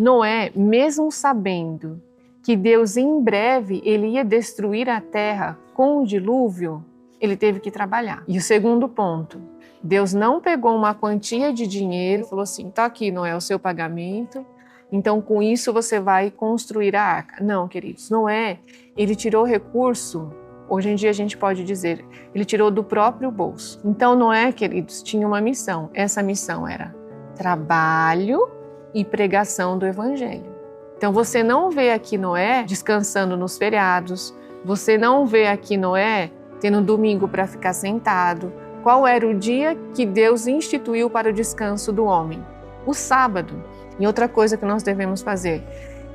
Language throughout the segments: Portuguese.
Noé, mesmo sabendo que Deus em breve ele ia destruir a terra com o dilúvio, ele teve que trabalhar. E o segundo ponto, Deus não pegou uma quantia de dinheiro e falou assim, tá aqui, Noé, o seu pagamento, então com isso você vai construir a arca. Não, queridos, Noé, ele tirou recurso, hoje em dia a gente pode dizer, ele tirou do próprio bolso. Então Noé, queridos, tinha uma missão. Essa missão era trabalho e pregação do evangelho. Então você não vê aqui Noé descansando nos feriados, você não vê aqui Noé tendo domingo para ficar sentado. Qual era o dia que Deus instituiu para o descanso do homem? O sábado. E outra coisa que nós devemos fazer,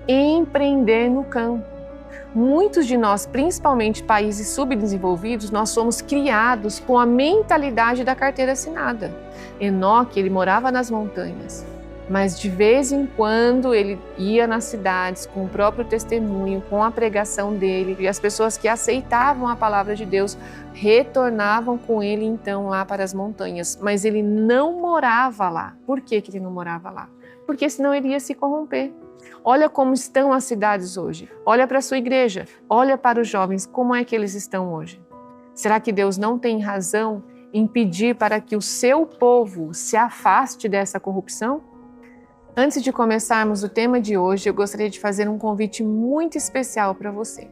empreender no campo. Muitos de nós, principalmente países subdesenvolvidos, nós somos criados com a mentalidade da carteira assinada. Enoque, ele morava nas montanhas. Mas de vez em quando ele ia nas cidades com o próprio testemunho, com a pregação dele, e as pessoas que aceitavam a palavra de Deus retornavam com ele então lá para as montanhas. Mas ele não morava lá. Por que ele não morava lá? Porque senão ele ia se corromper. Olha como estão as cidades hoje. Olha para a sua igreja. Olha para os jovens. Como é que eles estão hoje? Será que Deus não tem razão em pedir para que o seu povo se afaste dessa corrupção? Antes de começarmos o tema de hoje, eu gostaria de fazer um convite muito especial para você.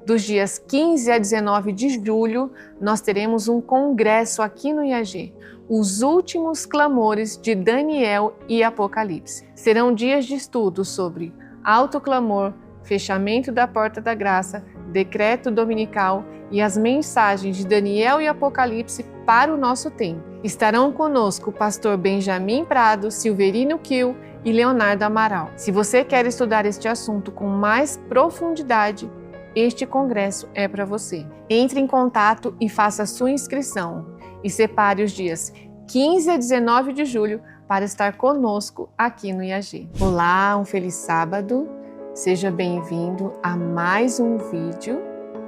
Dos dias 15 a 19 de julho, nós teremos um congresso aqui no IAG, Os Últimos Clamores de Daniel e Apocalipse. Serão dias de estudo sobre autoclamor, fechamento da porta da graça, decreto dominical e as mensagens de Daniel e Apocalipse para o nosso tempo. Estarão conosco o pastor Benjamin Prado, Silverino Kiel e Leonardo Amaral. Se você quer estudar este assunto com mais profundidade, este congresso é para você. Entre em contato e faça sua inscrição e separe os dias 15 a 19 de julho para estar conosco aqui no IAG. Olá, um feliz sábado. Seja bem-vindo a mais um vídeo,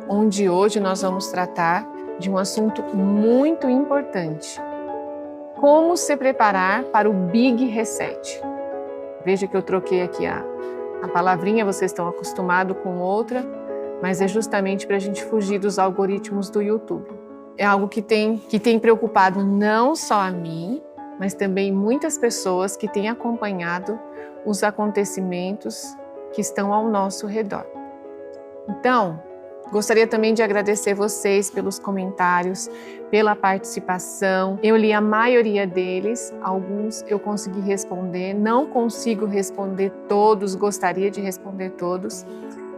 onde hoje nós vamos tratar de um assunto muito importante. Como se preparar para o Big Reset. Veja que eu troquei aqui a palavrinha, vocês estão acostumados com outra, mas é justamente para a gente fugir dos algoritmos do YouTube. É algo que tem preocupado não só a mim, mas também muitas pessoas que têm acompanhado os acontecimentos que estão ao nosso redor. Então, gostaria também de agradecer vocês pelos comentários, pela participação. Eu li a maioria deles, alguns eu consegui responder, não consigo responder todos, gostaria de responder todos,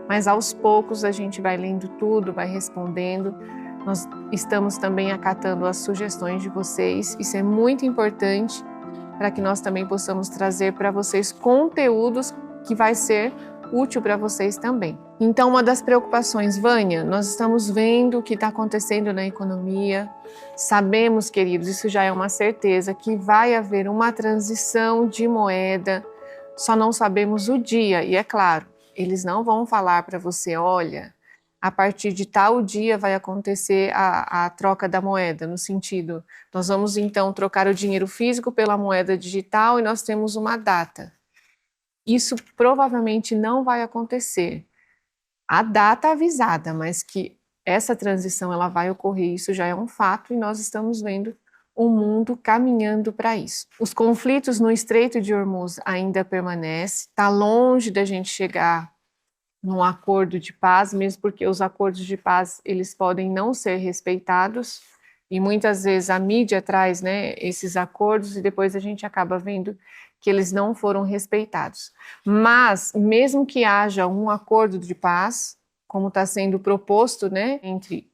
mas aos poucos a gente vai lendo tudo, vai respondendo. Nós estamos também acatando as sugestões de vocês, isso é muito importante para que nós também possamos trazer para vocês conteúdos que vai ser útil para vocês também. Então, uma das preocupações, Vânia, nós estamos vendo o que está acontecendo na economia, sabemos, queridos, isso já é uma certeza, que vai haver uma transição de moeda, só não sabemos o dia, e é claro, eles não vão falar para você, olha, a partir de tal dia vai acontecer a troca da moeda, no sentido, nós vamos então trocar o dinheiro físico pela moeda digital e nós temos uma data. Isso provavelmente não vai acontecer. A data avisada, mas que essa transição ela vai ocorrer, isso já é um fato e nós estamos vendo o mundo caminhando para isso. Os conflitos no Estreito de Hormuz ainda permanecem, está longe da gente chegar num acordo de paz, mesmo porque os acordos de paz eles podem não ser respeitados e muitas vezes a mídia traz, né, esses acordos e depois a gente acaba vendo que eles não foram respeitados. Mas, mesmo que haja um acordo de paz, como está sendo proposto, né, entre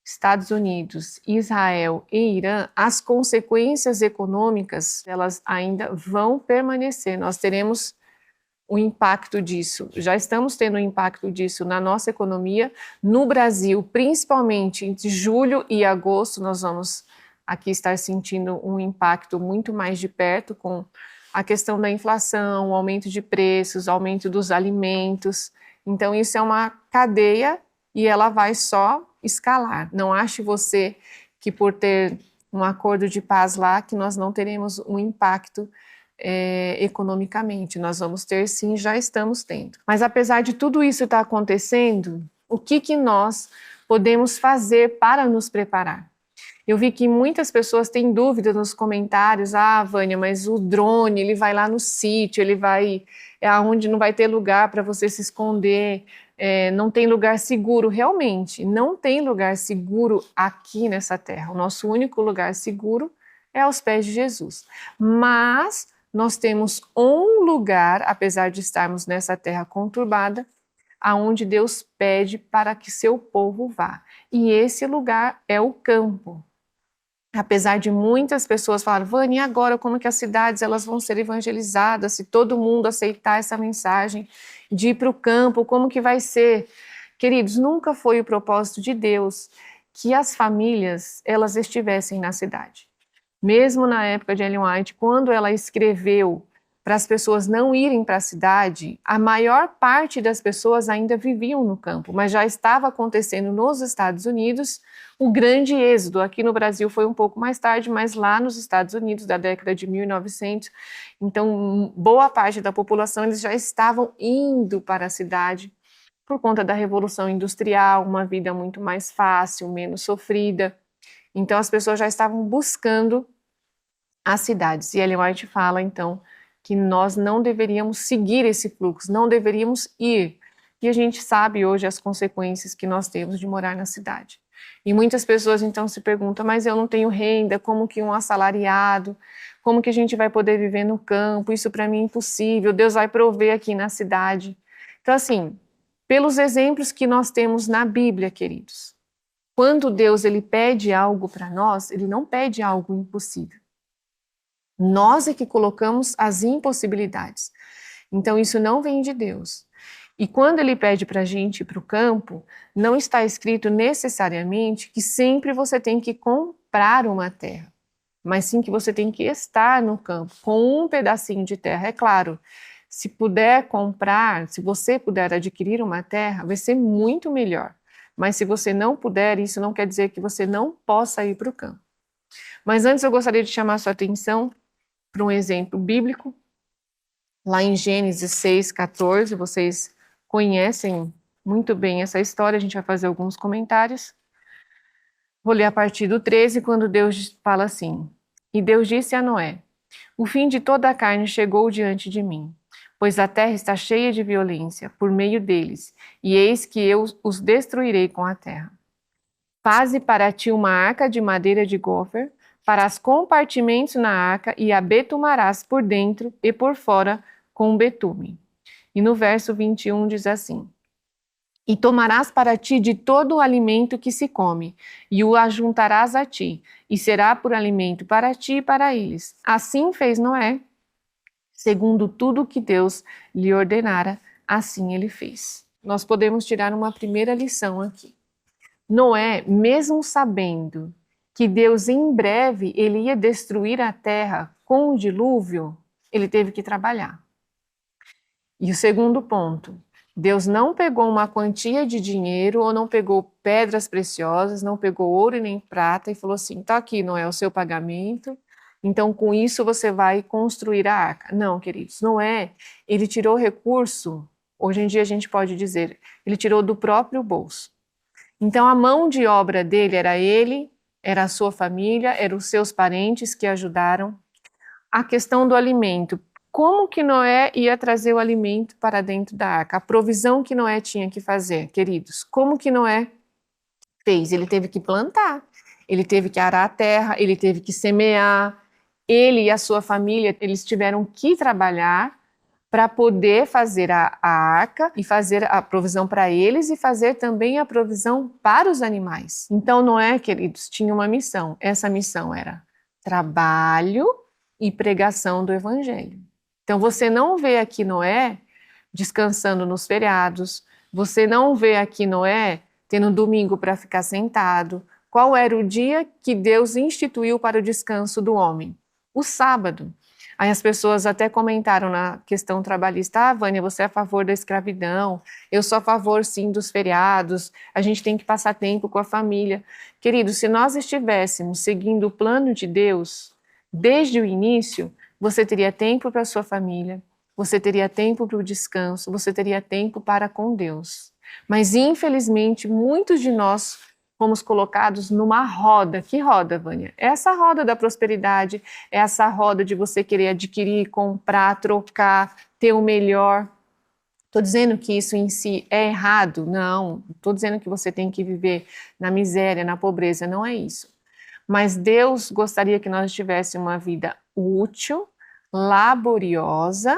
Estados Unidos, Israel e Irã, as consequências econômicas, elas ainda vão permanecer. Nós teremos o impacto disso, já estamos tendo o impacto disso na nossa economia. No Brasil, principalmente entre julho e agosto, nós vamos aqui estar sentindo um impacto muito mais de perto com a questão da inflação, o aumento de preços, o aumento dos alimentos. Então, isso é uma cadeia e ela vai só escalar. Não ache você que por ter um acordo de paz lá, que nós não teremos um impacto economicamente. Nós vamos ter sim, já estamos tendo. Mas apesar de tudo isso estar acontecendo, o que nós podemos fazer para nos preparar? Eu vi que muitas pessoas têm dúvida nos comentários. Ah, Vânia, mas o drone, ele vai lá no sítio, ele vai aonde não vai ter lugar para você se esconder, não tem lugar seguro. Realmente, não tem lugar seguro aqui nessa terra. O nosso único lugar seguro é aos pés de Jesus. Mas nós temos um lugar, apesar de estarmos nessa terra conturbada, aonde Deus pede para que seu povo vá. E esse lugar é o campo. Apesar de muitas pessoas falarem, Vânia, e agora como que as cidades elas vão ser evangelizadas, se todo mundo aceitar essa mensagem de ir para o campo, como que vai ser? Queridos, nunca foi o propósito de Deus que as famílias elas estivessem na cidade. Mesmo na época de Ellen White, quando ela escreveu para as pessoas não irem para a cidade, a maior parte das pessoas ainda viviam no campo, mas já estava acontecendo nos Estados Unidos o grande êxodo. Aqui no Brasil foi um pouco mais tarde, mas lá nos Estados Unidos, da década de 1900, então boa parte da população eles já estavam indo para a cidade por conta da Revolução Industrial, uma vida muito mais fácil, menos sofrida. Então as pessoas já estavam buscando as cidades. E Ellen White fala, então, que nós não deveríamos seguir esse fluxo, não deveríamos ir. E a gente sabe hoje as consequências que nós temos de morar na cidade. E muitas pessoas então se perguntam, mas eu não tenho renda, como que um assalariado, como que a gente vai poder viver no campo? Isso para mim é impossível, Deus vai prover aqui na cidade. Então assim, pelos exemplos que nós temos na Bíblia, queridos, quando Deus ele pede algo para nós, ele não pede algo impossível. Nós é que colocamos as impossibilidades. Então isso não vem de Deus. E quando ele pede para a gente ir para o campo, não está escrito necessariamente que sempre você tem que comprar uma terra, mas sim que você tem que estar no campo com um pedacinho de terra. É claro, se puder comprar, se você puder adquirir uma terra, vai ser muito melhor. Mas se você não puder, isso não quer dizer que você não possa ir para o campo. Mas antes eu gostaria de chamar a sua atenção para um exemplo bíblico, lá em Gênesis 6:14, vocês conhecem muito bem essa história, a gente vai fazer alguns comentários. Vou ler a partir do 13, quando Deus fala assim: E Deus disse a Noé: O fim de toda a carne chegou diante de mim, pois a terra está cheia de violência por meio deles, e eis que eu os destruirei com a terra. Faze para ti uma arca de madeira de gofer, farás compartimentos na arca e a betumarás por dentro e por fora com betume. E no verso 21 diz assim: E tomarás para ti de todo o alimento que se come, e o ajuntarás a ti, e será por alimento para ti e para eles. Assim fez Noé, segundo tudo que Deus lhe ordenara, assim ele fez. Nós podemos tirar uma primeira lição aqui. Noé, mesmo sabendo que Deus em breve ele ia destruir a terra com o dilúvio, ele teve que trabalhar. E o segundo ponto, Deus não pegou uma quantia de dinheiro ou não pegou pedras preciosas, não pegou ouro e nem prata e falou assim, tá aqui, Noé, o seu pagamento, então com isso você vai construir a arca. Não, queridos, Noé, ele tirou recurso, hoje em dia a gente pode dizer, ele tirou do próprio bolso. Então a mão de obra dele era ele, era a sua família, eram os seus parentes que ajudaram. A questão do alimento, como que Noé ia trazer o alimento para dentro da arca? A provisão que Noé tinha que fazer, queridos, como que Noé fez? Ele teve que plantar, ele teve que arar a terra, ele teve que semear, ele e a sua família, eles tiveram que trabalhar para poder fazer a arca e fazer a provisão para eles e fazer também a provisão para os animais. Então Noé, queridos, tinha uma missão. Essa missão era trabalho e pregação do evangelho. Então você não vê aqui Noé descansando nos feriados, você não vê aqui Noé tendo um domingo para ficar sentado. Qual era o dia que Deus instituiu para o descanso do homem? O sábado. Aí as pessoas até comentaram na questão trabalhista, Vânia, você é a favor da escravidão, eu sou a favor sim dos feriados, a gente tem que passar tempo com a família. Querido, se nós estivéssemos seguindo o plano de Deus, desde o início, você teria tempo para a sua família, você teria tempo para o descanso, você teria tempo para com Deus. Mas, infelizmente, muitos de nós fomos colocados numa roda. Que roda, Vânia? Essa roda da prosperidade, essa roda de você querer adquirir, comprar, trocar, ter o melhor. Estou dizendo que isso em si é errado? Não. Estou dizendo que você tem que viver na miséria, na pobreza. Não é isso. Mas Deus gostaria que nós tivéssemos uma vida útil, laboriosa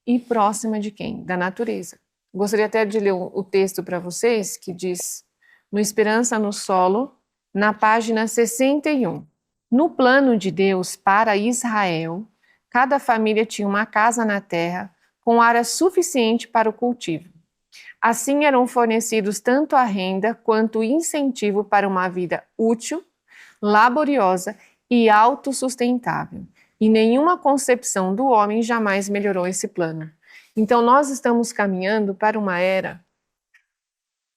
e próxima de quem? Da natureza. Gostaria até de ler o texto para vocês, que diz, no Esperança no Solo, na página 61. No plano de Deus para Israel, cada família tinha uma casa na terra com área suficiente para o cultivo. Assim eram fornecidos tanto a renda quanto o incentivo para uma vida útil, laboriosa e autossustentável. E nenhuma concepção do homem jamais melhorou esse plano. Então nós estamos caminhando para uma era,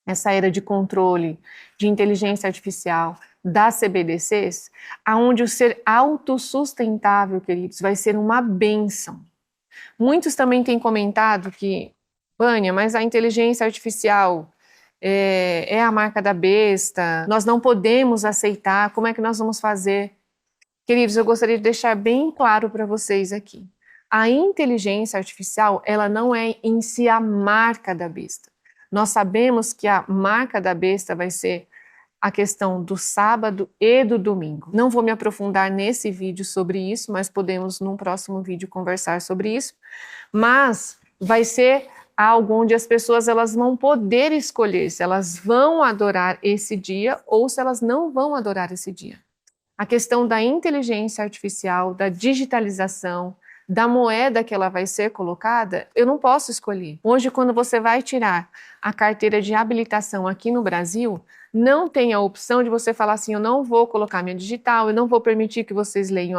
essa era de controle, de inteligência artificial, das CBDCs, aonde o ser autossustentável, queridos, vai ser uma bênção. Muitos também têm comentado que, Vânia, mas a inteligência artificial é a marca da besta, nós não podemos aceitar, como é que nós vamos fazer? Queridos, eu gostaria de deixar bem claro para vocês aqui. A inteligência artificial, ela não é em si a marca da besta. Nós sabemos que a marca da besta vai ser a questão do sábado e do domingo. Não vou me aprofundar nesse vídeo sobre isso, mas podemos num próximo vídeo conversar sobre isso. Mas vai ser algo onde as pessoas elas vão poder escolher se elas vão adorar esse dia ou se elas não vão adorar esse dia. A questão da inteligência artificial, da digitalização, da moeda que ela vai ser colocada, eu não posso escolher. Hoje, quando você vai tirar a carteira de habilitação aqui no Brasil, não tem a opção de você falar assim, eu não vou colocar minha digital, eu não vou permitir que vocês leiam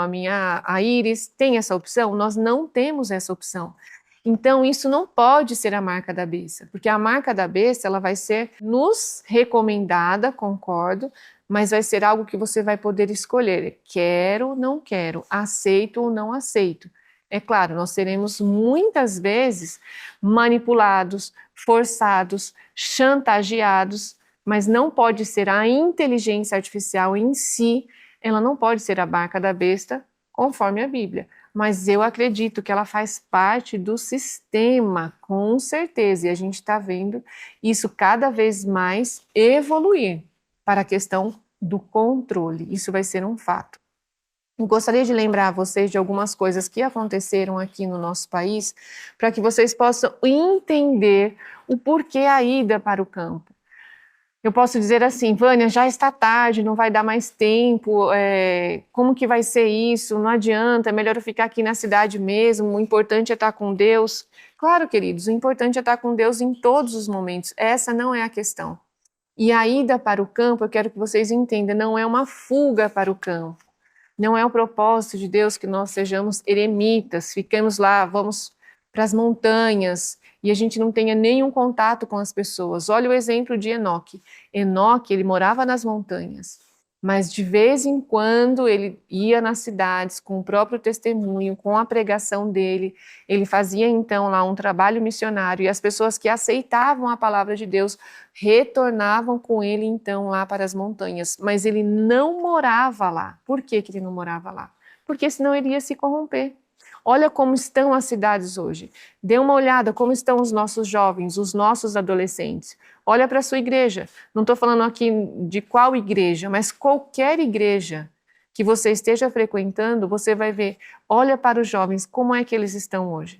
a íris. Tem essa opção? Nós não temos essa opção. Então, isso não pode ser a marca da besta, porque a marca da besta ela vai ser nos recomendada, concordo, mas vai ser algo que você vai poder escolher. Quero, não quero, aceito ou não aceito. É claro, nós seremos muitas vezes manipulados, forçados, chantageados, mas não pode ser a inteligência artificial em si, ela não pode ser a marca da besta, conforme a Bíblia. Mas eu acredito que ela faz parte do sistema, com certeza, e a gente está vendo isso cada vez mais evoluir para a questão do controle. Isso vai ser um fato. Eu gostaria de lembrar vocês de algumas coisas que aconteceram aqui no nosso país, para que vocês possam entender o porquê a ida para o campo. Eu posso dizer assim, Vânia, já está tarde, não vai dar mais tempo, como que vai ser isso? Não adianta, é melhor eu ficar aqui na cidade mesmo, o importante é estar com Deus. Claro, queridos, o importante é estar com Deus em todos os momentos, essa não é a questão. E a ida para o campo, eu quero que vocês entendam, não é uma fuga para o campo. Não é o propósito de Deus que nós sejamos eremitas, fiquemos lá, vamos para as montanhas e a gente não tenha nenhum contato com as pessoas. Olha o exemplo de Enoque. Enoque, ele morava nas montanhas, mas de vez em quando ele ia nas cidades com o próprio testemunho, com a pregação dele. Ele fazia então lá um trabalho missionário e as pessoas que aceitavam a palavra de Deus retornavam com ele então lá para as montanhas, mas ele não morava lá. Por que que ele não morava lá? Porque senão ele ia se corromper. Olha como estão as cidades hoje. Dê uma olhada como estão os nossos jovens, os nossos adolescentes. Olha para a sua igreja. Não estou falando aqui de qual igreja, mas qualquer igreja que você esteja frequentando, você vai ver. Olha para os jovens, como é que eles estão hoje?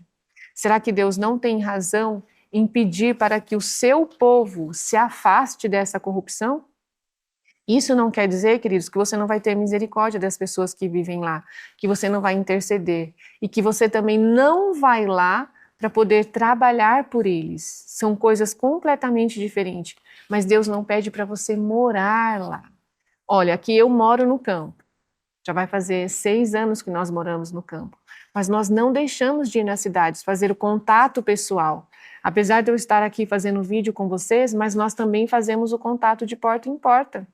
Será que Deus não tem razão em pedir para que o seu povo se afaste dessa corrupção? Isso não quer dizer, queridos, que você não vai ter misericórdia das pessoas que vivem lá, que você não vai interceder e que você também não vai lá para poder trabalhar por eles. São coisas completamente diferentes, mas Deus não pede para você morar lá. Olha, aqui eu moro no campo, já vai fazer 6 anos que nós moramos no campo, mas nós não deixamos de ir nas cidades, fazer o contato pessoal. Apesar de eu estar aqui fazendo vídeo com vocês, mas nós também fazemos o contato de porta em porta.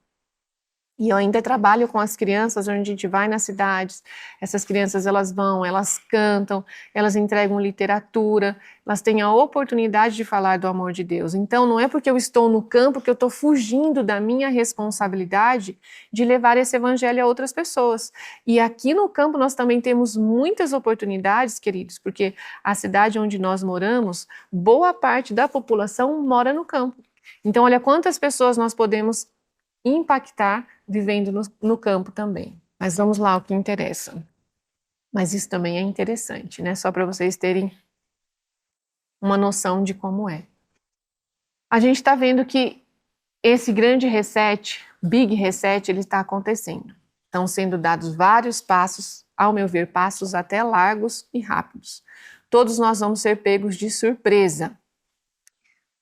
E eu ainda trabalho com as crianças, onde a gente vai nas cidades, essas crianças elas vão, elas cantam, elas entregam literatura, elas têm a oportunidade de falar do amor de Deus. Então não é porque eu estou no campo que eu estou fugindo da minha responsabilidade de levar esse evangelho a outras pessoas. E aqui no campo nós também temos muitas oportunidades, queridos, porque a cidade onde nós moramos, boa parte da população mora no campo. Então olha quantas pessoas nós podemos impactar vivendo no campo também. Mas vamos lá, o que interessa. Mas isso também é interessante, né? Só para vocês terem uma noção de como é. A gente está vendo que esse grande reset, big reset, ele está acontecendo. Estão sendo dados vários passos, ao meu ver, passos até largos e rápidos. Todos nós vamos ser pegos de surpresa,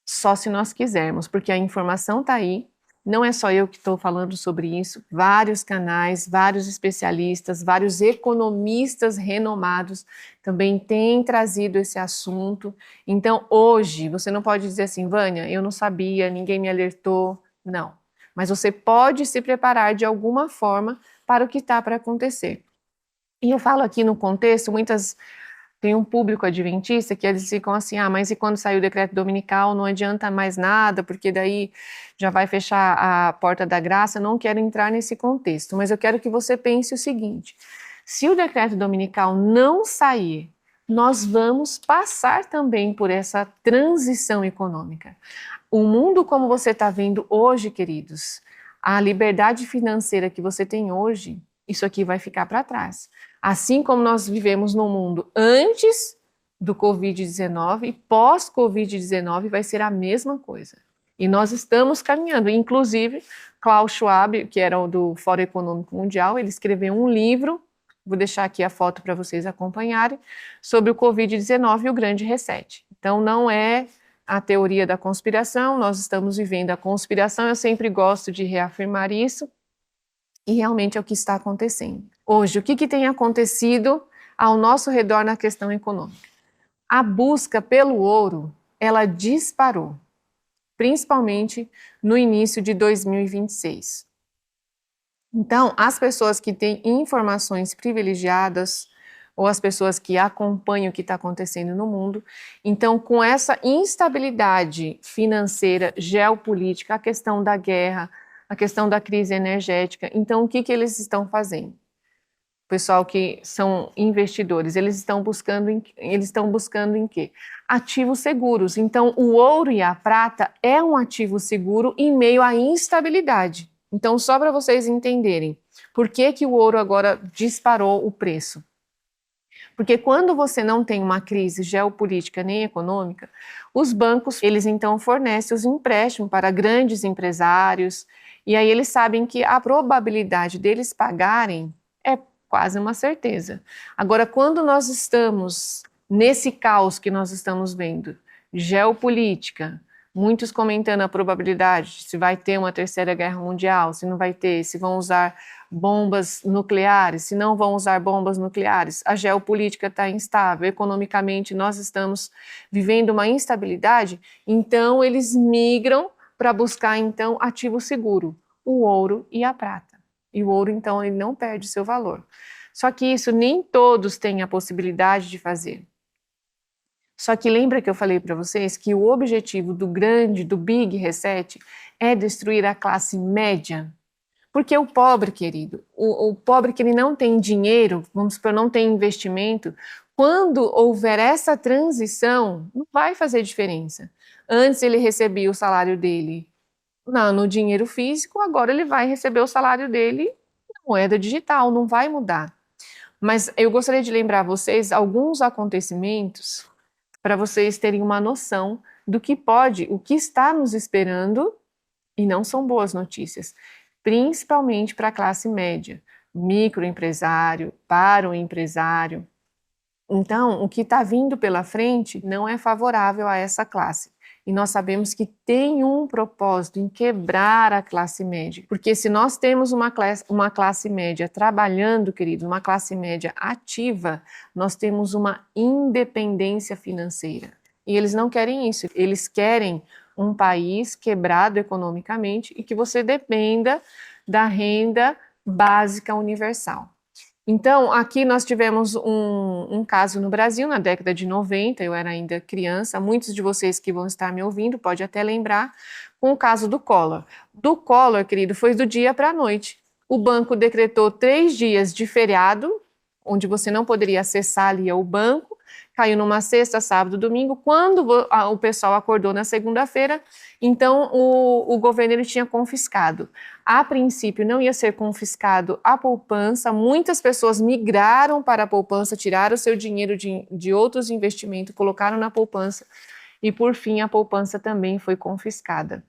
só se nós quisermos, porque a informação está aí. Não é só eu que estou falando sobre isso, vários canais, vários especialistas, vários economistas renomados também têm trazido esse assunto. Então, hoje, você não pode dizer assim, Vânia, eu não sabia, ninguém me alertou. Não. Mas você pode se preparar de alguma forma para o que está para acontecer. E eu falo aqui no contexto, tem um público adventista que eles ficam assim, mas e quando sair o decreto dominical não adianta mais nada, porque daí já vai fechar a porta da graça. Eu não quero entrar nesse contexto, mas eu quero que você pense o seguinte, se o decreto dominical não sair, nós vamos passar também por essa transição econômica. O mundo como você está vendo hoje, queridos, a liberdade financeira que você tem hoje, isso aqui vai ficar para trás. Assim como nós vivemos no mundo antes do Covid-19 e pós-Covid-19 vai ser a mesma coisa. E nós estamos caminhando. Inclusive, Klaus Schwab, que era o do Fórum Econômico Mundial, ele escreveu um livro, vou deixar aqui a foto para vocês acompanharem, sobre o Covid-19 e o Grande Reset. Então, não é a teoria da conspiração, nós estamos vivendo a conspiração, eu sempre gosto de reafirmar isso, e realmente é o que está acontecendo. Hoje, o que tem acontecido ao nosso redor na questão econômica? A busca pelo ouro, ela disparou, principalmente no início de 2026. Então, as pessoas que têm informações privilegiadas, ou as pessoas que acompanham o que está acontecendo no mundo, então, com essa instabilidade financeira, geopolítica, a questão da guerra, a questão da crise energética, então o que eles estão fazendo? O pessoal que são investidores, eles estão buscando em quê? Ativos seguros. Então, o ouro e a prata é um ativo seguro em meio à instabilidade. Então, só para vocês entenderem, por que o ouro agora disparou o preço? Porque quando você não tem uma crise geopolítica nem econômica, os bancos, eles então fornecem os empréstimos para grandes empresários, e aí eles sabem que a probabilidade deles pagarem é quase uma certeza. Agora, quando nós estamos nesse caos que nós estamos vendo, geopolítica, muitos comentando a probabilidade se vai ter uma terceira guerra mundial, se não vai ter, se vão usar bombas nucleares, se não vão usar bombas nucleares, a geopolítica está instável, economicamente nós estamos vivendo uma instabilidade, então eles migram para buscar então ativo seguro, o ouro e a prata. E o ouro então ele não perde seu valor. Só que isso nem todos têm a possibilidade de fazer. Só que lembra que eu falei para vocês que o objetivo do Big Reset é destruir a classe média? Porque o pobre, querido, o pobre que ele não tem dinheiro, vamos supor, não tem investimento, quando houver essa transição, não vai fazer diferença. Antes ele recebia o salário dele no dinheiro físico, agora ele vai receber o salário dele na moeda digital, não vai mudar. Mas eu gostaria de lembrar a vocês alguns acontecimentos para vocês terem uma noção do que o que está nos esperando, e não são boas notícias, principalmente para a classe média, microempresário, para o empresário. Então, o que está vindo pela frente não é favorável a essa classe. E nós sabemos que tem um propósito em quebrar a classe média. Porque se nós temos uma classe média trabalhando, querido, uma classe média ativa, nós temos uma independência financeira. E eles não querem isso. Eles querem um país quebrado economicamente e que você dependa da renda básica universal. Então, aqui nós tivemos um caso no Brasil, na década de 90, eu era ainda criança, muitos de vocês que vão estar me ouvindo podem até lembrar, com o caso do Collor. Do Collor, querido, foi do dia para a noite. O banco decretou 3 dias de feriado, onde você não poderia acessar ali o banco, caiu numa sexta, sábado, domingo. Quando o pessoal acordou na segunda-feira, então o governo ele tinha confiscado. A princípio não ia ser confiscado a poupança, muitas pessoas migraram para a poupança, tiraram o seu dinheiro de outros investimentos, colocaram na poupança e por fim a poupança também foi confiscada.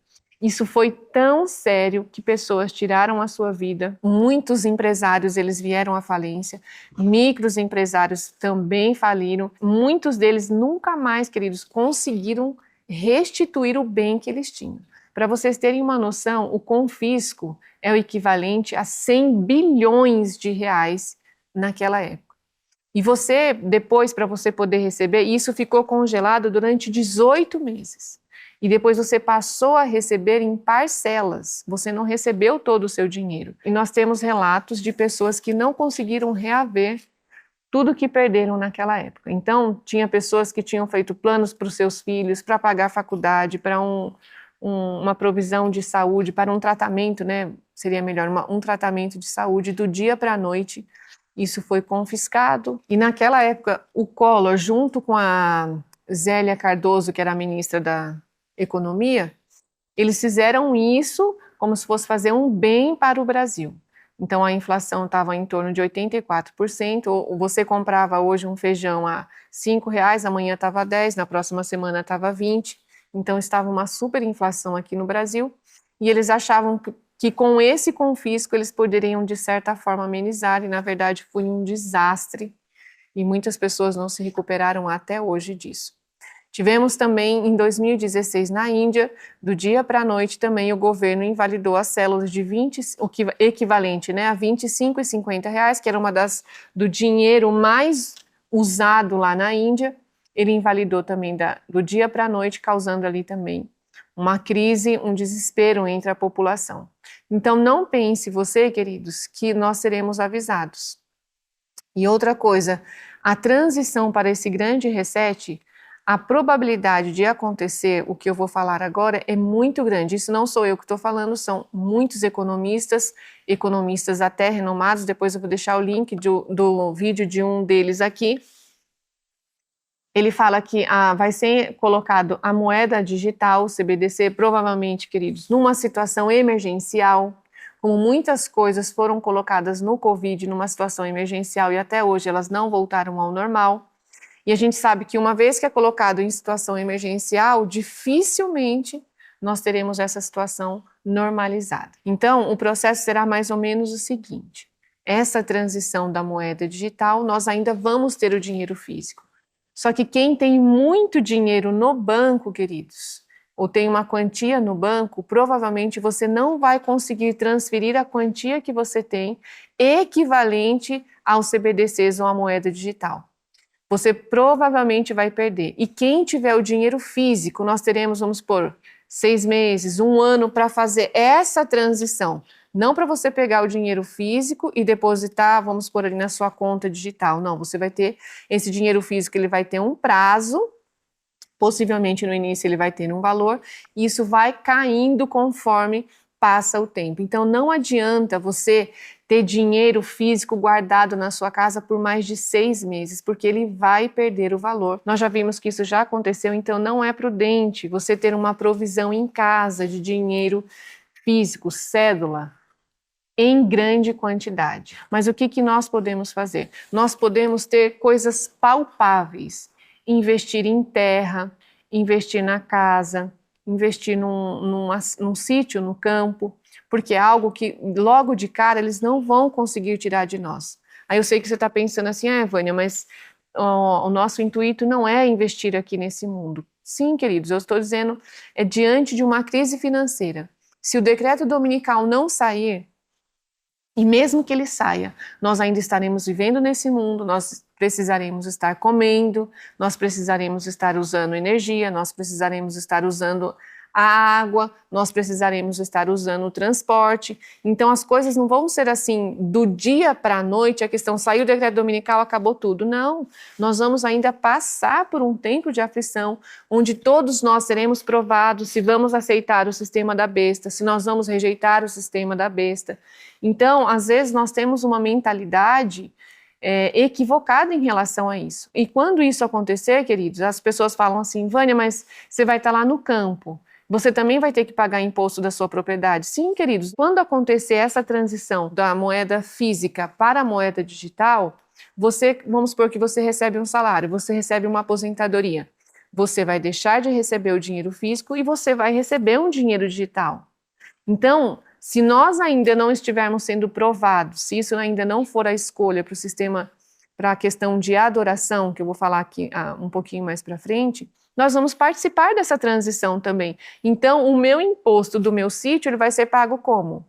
Isso foi tão sério que pessoas tiraram a sua vida, muitos empresários eles vieram à falência, microempresários também faliram, muitos deles nunca mais, queridos, conseguiram restituir o bem que eles tinham. Para vocês terem uma noção, o confisco é o equivalente a 100 bilhões de reais naquela época. E você, depois, para você poder receber, isso ficou congelado durante 18 meses. E depois você passou a receber em parcelas, você não recebeu todo o seu dinheiro. E nós temos relatos de pessoas que não conseguiram reaver tudo que perderam naquela época. Então, tinha pessoas que tinham feito planos para os seus filhos, para pagar a faculdade, para uma provisão de saúde, para um tratamento, né? Seria melhor, um tratamento de saúde do dia para a noite. Isso foi confiscado. E naquela época, o Collor, junto com a Zélia Cardoso, que era a ministra da Economia, eles fizeram isso como se fosse fazer um bem para o Brasil. Então a inflação estava em torno de 84%, você comprava hoje um feijão a R$5, amanhã estava 10, na próxima semana estava 20, então estava uma super inflação aqui no Brasil, e eles achavam que com esse confisco eles poderiam de certa forma amenizar, e na verdade foi um desastre, e muitas pessoas não se recuperaram até hoje disso. Tivemos também em 2016 na Índia, do dia para a noite também o governo invalidou as células de 20, o equivalente, né, a 25 e 50 reais, que era uma do dinheiro mais usado lá na Índia. Ele invalidou também do dia para a noite, causando ali também uma crise, um desespero entre a população. Então não pense você, queridos, que nós seremos avisados. E outra coisa, a transição para esse grande reset, a probabilidade de acontecer o que eu vou falar agora é muito grande. Isso não sou eu que estou falando, são muitos economistas até renomados. Depois eu vou deixar o link do vídeo de um deles aqui. Ele fala que vai ser colocado a moeda digital, CBDC, provavelmente, queridos, numa situação emergencial, como muitas coisas foram colocadas no Covid numa situação emergencial e até hoje elas não voltaram ao normal. E a gente sabe que uma vez que é colocado em situação emergencial, dificilmente nós teremos essa situação normalizada. Então, o processo será mais ou menos o seguinte: essa transição da moeda digital, nós ainda vamos ter o dinheiro físico. Só que quem tem muito dinheiro no banco, queridos, ou tem uma quantia no banco, provavelmente você não vai conseguir transferir a quantia que você tem equivalente aos CBDCs ou à moeda digital. Você provavelmente vai perder. E quem tiver o dinheiro físico, nós teremos, vamos supor, 6 meses, 1 ano para fazer essa transição. Não para você pegar o dinheiro físico e depositar, vamos supor, ali na sua conta digital. Não, você vai ter esse dinheiro físico, ele vai ter um prazo, possivelmente no início ele vai ter um valor, e isso vai caindo conforme passa o tempo. Então não adianta você ter dinheiro físico guardado na sua casa por mais de 6 meses, porque ele vai perder o valor. Nós já vimos que isso já aconteceu, então não é prudente você ter uma provisão em casa de dinheiro físico, cédula, em grande quantidade. Mas o que nós podemos fazer? Nós podemos ter coisas palpáveis, investir em terra, investir na casa, investir num sítio, no campo, porque é algo que logo de cara eles não vão conseguir tirar de nós. Aí eu sei que você está pensando assim, Vânia, mas o nosso intuito não é investir aqui nesse mundo. Sim, queridos, eu estou dizendo, é diante de uma crise financeira. Se o decreto dominical não sair, e mesmo que ele saia, nós ainda estaremos vivendo nesse mundo, nós precisaremos estar comendo, nós precisaremos estar usando energia, nós precisaremos estar usando a água, nós precisaremos estar usando o transporte. Então as coisas não vão ser assim do dia para a noite, a questão saiu o decreto dominical, acabou tudo. Não, nós vamos ainda passar por um tempo de aflição, onde todos nós seremos provados se vamos aceitar o sistema da besta, se nós vamos rejeitar o sistema da besta. Então, às vezes nós temos uma mentalidade equivocada em relação a isso. E quando isso acontecer, queridos, as pessoas falam assim, Vânia, mas você vai estar lá no campo, você também vai ter que pagar imposto da sua propriedade. Sim, queridos, quando acontecer essa transição da moeda física para a moeda digital, vamos supor que você recebe um salário, você recebe uma aposentadoria. Você vai deixar de receber o dinheiro físico e você vai receber um dinheiro digital. Então, se nós ainda não estivermos sendo provados, se isso ainda não for a escolha para o sistema, para a questão de adoração, que eu vou falar aqui um pouquinho mais para frente, nós vamos participar dessa transição também. Então, o meu imposto do meu sítio ele vai ser pago como?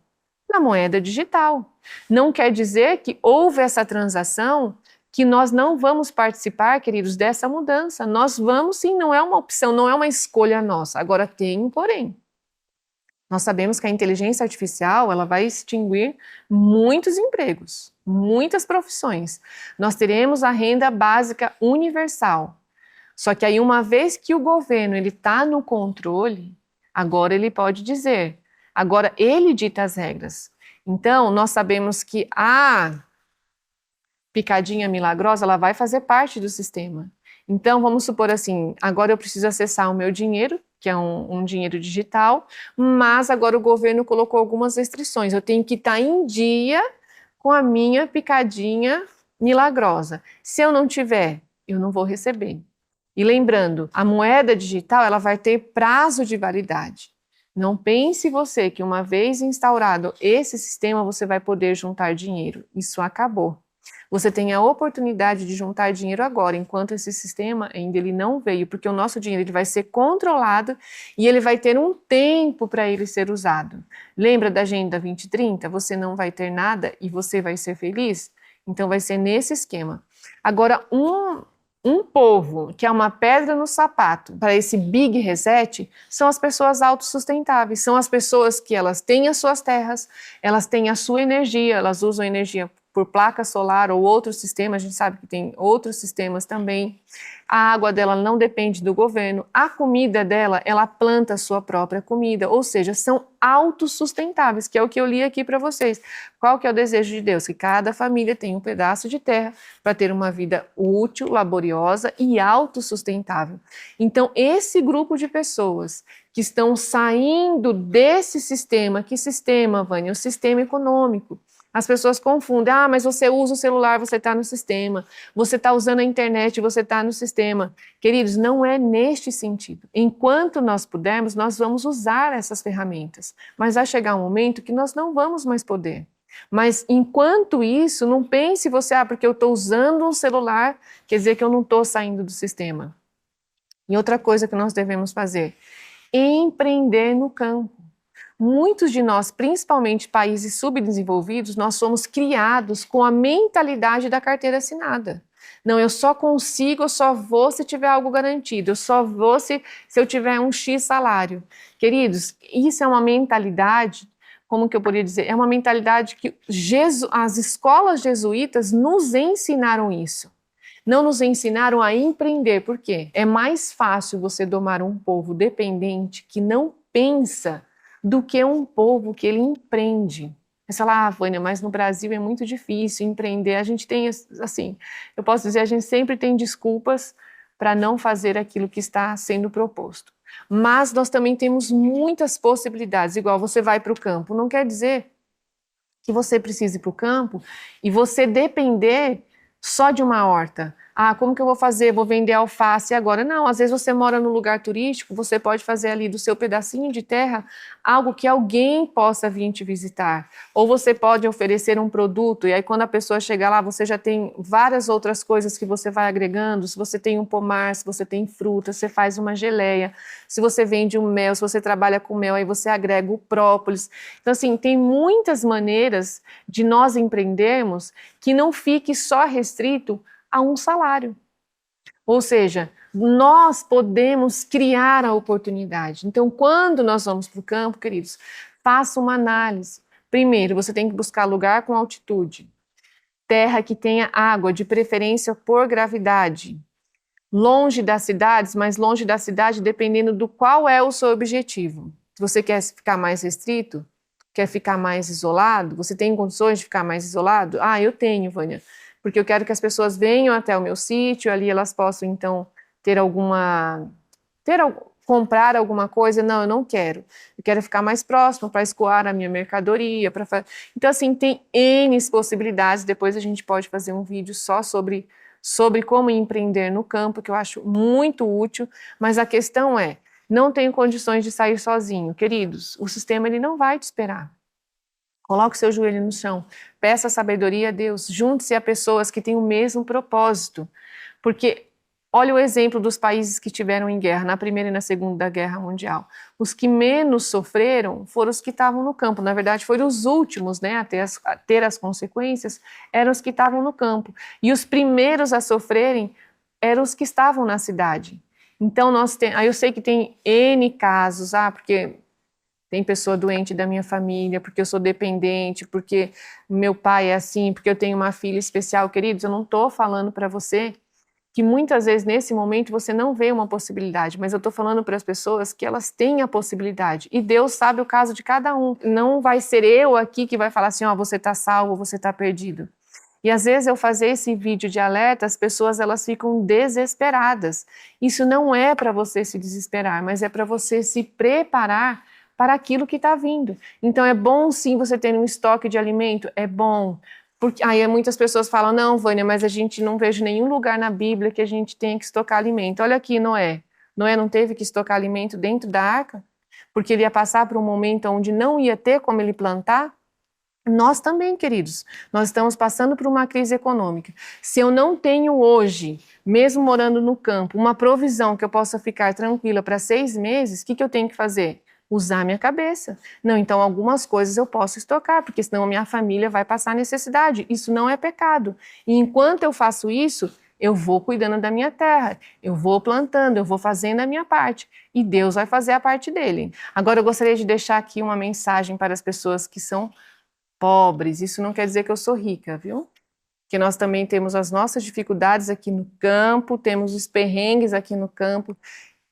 Na moeda digital. Não quer dizer que houve essa transação que nós não vamos participar, queridos, dessa mudança. Nós vamos sim, não é uma opção, não é uma escolha nossa. Agora tem um porém. Nós sabemos que a inteligência artificial ela vai extinguir muitos empregos, muitas profissões. Nós teremos a renda básica universal. Só que aí uma vez que o governo está no controle, agora ele pode dizer, agora ele dita as regras. Então nós sabemos que a picadinha milagrosa ela vai fazer parte do sistema. Então vamos supor assim, agora eu preciso acessar o meu dinheiro, que é um dinheiro digital, mas agora o governo colocou algumas restrições. Eu tenho que estar em dia com a minha picadinha milagrosa. Se eu não tiver, eu não vou receber. E lembrando, a moeda digital ela vai ter prazo de validade. Não pense você que uma vez instaurado esse sistema você vai poder juntar dinheiro. Isso acabou. Você tem a oportunidade de juntar dinheiro agora, enquanto esse sistema ainda ele não veio, porque o nosso dinheiro ele vai ser controlado e ele vai ter um tempo para ele ser usado. Lembra da Agenda 2030? Você não vai ter nada e você vai ser feliz? Então vai ser nesse esquema. Agora, um povo que é uma pedra no sapato para esse big reset são as pessoas autossustentáveis, são as pessoas que elas têm as suas terras, elas têm a sua energia, elas usam energia por placa solar ou outros sistemas, a gente sabe que tem outros sistemas também. A água dela não depende do governo, a comida dela, ela planta a sua própria comida, ou seja, são autossustentáveis, que é o que eu li aqui para vocês. Qual que é o desejo de Deus? Que cada família tenha um pedaço de terra para ter uma vida útil, laboriosa e autossustentável. Então, esse grupo de pessoas que estão saindo desse sistema, que sistema, Vânia? O sistema econômico. As pessoas confundem, mas você usa o celular, você está no sistema, você está usando a internet, você está no sistema. Queridos, não é neste sentido. Enquanto nós pudermos, nós vamos usar essas ferramentas, mas vai chegar um momento que nós não vamos mais poder. Mas enquanto isso, não pense você, porque eu estou usando um celular, quer dizer que eu não estou saindo do sistema. E outra coisa que nós devemos fazer, empreender no campo. Muitos de nós, principalmente países subdesenvolvidos, nós somos criados com a mentalidade da carteira assinada. Não, eu só consigo, eu só vou se tiver algo garantido, eu só vou se eu tiver um X salário. Queridos, isso é uma mentalidade, como que eu poderia dizer? É uma mentalidade que as escolas jesuítas nos ensinaram isso. Não nos ensinaram a empreender, por quê? É mais fácil você domar um povo dependente que não pensa do que um povo que ele empreende. Você fala, Vânia, mas no Brasil é muito difícil empreender. A gente tem, assim, eu posso dizer, a gente sempre tem desculpas para não fazer aquilo que está sendo proposto. Mas nós também temos muitas possibilidades, igual você vai para o campo. Não quer dizer que você precise ir para o campo e você depender só de uma horta. Como que eu vou fazer? Vou vender alface agora? Não, às vezes você mora num lugar turístico, você pode fazer ali do seu pedacinho de terra algo que alguém possa vir te visitar. Ou você pode oferecer um produto e aí quando a pessoa chegar lá, você já tem várias outras coisas que você vai agregando. Se você tem um pomar, se você tem fruta, você faz uma geleia. Se você vende um mel, se você trabalha com mel, aí você agrega o própolis. Então assim, tem muitas maneiras de nós empreendermos que não fique só restrito a um salário. Ou seja, nós podemos criar a oportunidade. Então, quando nós vamos para o campo, queridos, faça uma análise. Primeiro, você tem que buscar lugar com altitude, terra que tenha água, de preferência por gravidade, longe das cidades, mas longe da cidade dependendo do qual é o seu objetivo. Se você quer ficar mais restrito, quer ficar mais isolado, você tem condições de ficar mais isolado? Ah, eu tenho, Vânia, porque eu quero que as pessoas venham até o meu sítio, ali elas possam então comprar alguma coisa. Não, eu não quero. Eu quero ficar mais próximo para escoar a minha mercadoria. Então, assim, tem N possibilidades. Depois a gente pode fazer um vídeo só sobre como empreender no campo, que eu acho muito útil. Mas a questão é, não tenho condições de sair sozinho. Queridos, o sistema ele não vai te esperar. Coloque seu joelho no chão, peça sabedoria a Deus, junte-se a pessoas que têm o mesmo propósito. Porque olha o exemplo dos países que tiveram em guerra, na Primeira e na Segunda Guerra Mundial. Os que menos sofreram foram os que estavam no campo. Na verdade, foram os últimos, né, a ter as consequências, eram os que estavam no campo. E os primeiros a sofrerem eram os que estavam na cidade. Então, aí eu sei que tem N casos, porque tem pessoa doente da minha família, porque eu sou dependente, porque meu pai é assim, porque eu tenho uma filha especial. Queridos, eu não estou falando para você que muitas vezes nesse momento você não vê uma possibilidade, mas eu estou falando para as pessoas que elas têm a possibilidade. E Deus sabe o caso de cada um. Não vai ser eu aqui que vai falar assim, você está salvo, você está perdido. E às vezes eu fazer esse vídeo de alerta, as pessoas elas ficam desesperadas. Isso não é para você se desesperar, mas é para você se preparar para aquilo que está vindo. Então é bom sim você ter um estoque de alimento, é bom. Porque aí muitas pessoas falam, não, Vânia, mas a gente não vejo nenhum lugar na Bíblia que a gente tenha que estocar alimento. Olha aqui Noé. Noé não teve que estocar alimento dentro da arca? Porque ele ia passar por um momento onde não ia ter como ele plantar? Nós também, queridos, nós estamos passando por uma crise econômica. Se eu não tenho hoje, mesmo morando no campo, uma provisão que eu possa ficar tranquila para 6 meses, o que eu tenho que fazer? Usar minha cabeça. Não, então algumas coisas eu posso estocar, porque senão a minha família vai passar necessidade. Isso não é pecado. E enquanto eu faço isso, eu vou cuidando da minha terra, eu vou plantando, eu vou fazendo a minha parte. E Deus vai fazer a parte dele. Agora eu gostaria de deixar aqui uma mensagem para as pessoas que são pobres. Isso não quer dizer que eu sou rica, viu? Que nós também temos as nossas dificuldades aqui no campo, temos os perrengues aqui no campo.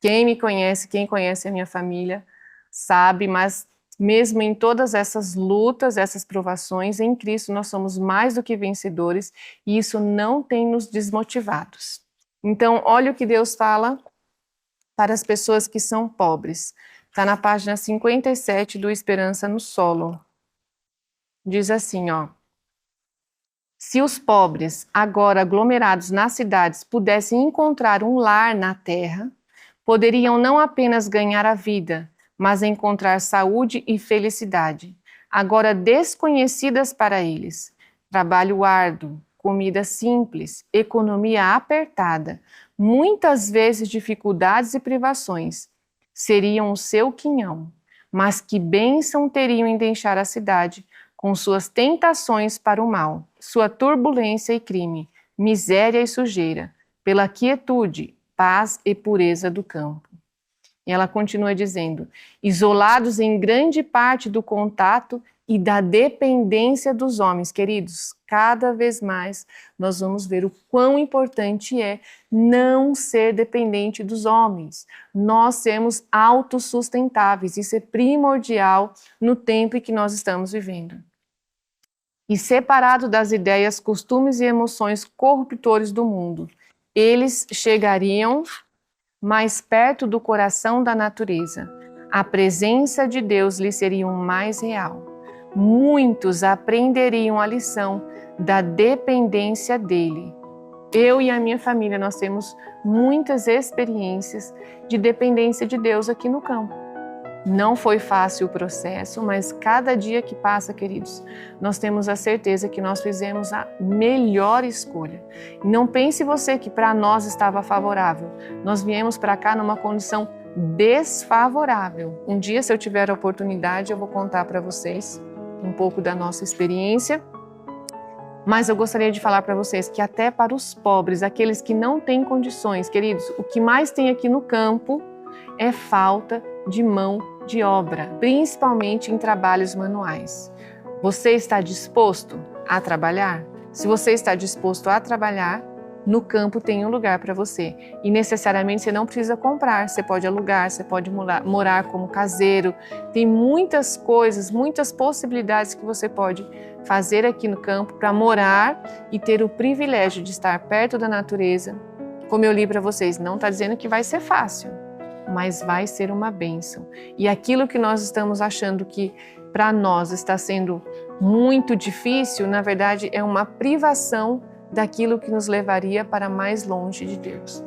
Quem me conhece, quem conhece a minha família, sabe, mas mesmo em todas essas lutas, essas provações, em Cristo nós somos mais do que vencedores e isso não tem nos desmotivados. Então, olha o que Deus fala para as pessoas que são pobres. Está na página 57 do Esperança no Solo. Diz assim, se os pobres, agora aglomerados nas cidades, pudessem encontrar um lar na terra, poderiam não apenas ganhar a vida, mas encontrar saúde e felicidade, agora desconhecidas para eles. Trabalho árduo, comida simples, economia apertada, muitas vezes dificuldades e privações, seriam o seu quinhão. Mas que bênção teriam em deixar a cidade, com suas tentações para o mal, sua turbulência e crime, miséria e sujeira, pela quietude, paz e pureza do campo. E ela continua dizendo, isolados em grande parte do contato e da dependência dos homens. Queridos, cada vez mais nós vamos ver o quão importante é não ser dependente dos homens. Nós sermos autossustentáveis, isso é primordial no tempo em que nós estamos vivendo. E separado das ideias, costumes e emoções corruptores do mundo, eles chegariam mais perto do coração da natureza. A presença de Deus lhes seria mais real. Muitos aprenderiam a lição da dependência dele. Eu e a minha família, nós temos muitas experiências de dependência de Deus aqui no campo. Não foi fácil o processo, mas cada dia que passa, queridos, nós temos a certeza que nós fizemos a melhor escolha. Não pense você que para nós estava favorável. Nós viemos para cá numa condição desfavorável. Um dia, se eu tiver a oportunidade, eu vou contar para vocês um pouco da nossa experiência. Mas eu gostaria de falar para vocês que até para os pobres, aqueles que não têm condições, queridos, o que mais tem aqui no campo é falta de mão de obra, principalmente em trabalhos manuais. Você está disposto a trabalhar? Se você está disposto a trabalhar, no campo tem um lugar para você. E necessariamente você não precisa comprar, você pode alugar, você pode morar como caseiro. Tem muitas coisas, muitas possibilidades que você pode fazer aqui no campo para morar e ter o privilégio de estar perto da natureza. Como eu li para vocês, não está dizendo que vai ser fácil, mas vai ser uma bênção. E aquilo que nós estamos achando que para nós está sendo muito difícil, na verdade é uma privação daquilo que nos levaria para mais longe de Deus.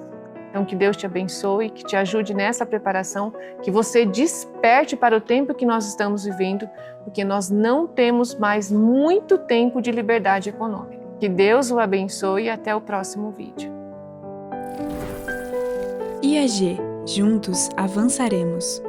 Então que Deus te abençoe, que te ajude nessa preparação, que você desperte para o tempo que nós estamos vivendo, porque nós não temos mais muito tempo de liberdade econômica. Que Deus o abençoe e até o próximo vídeo. IAG, juntos avançaremos.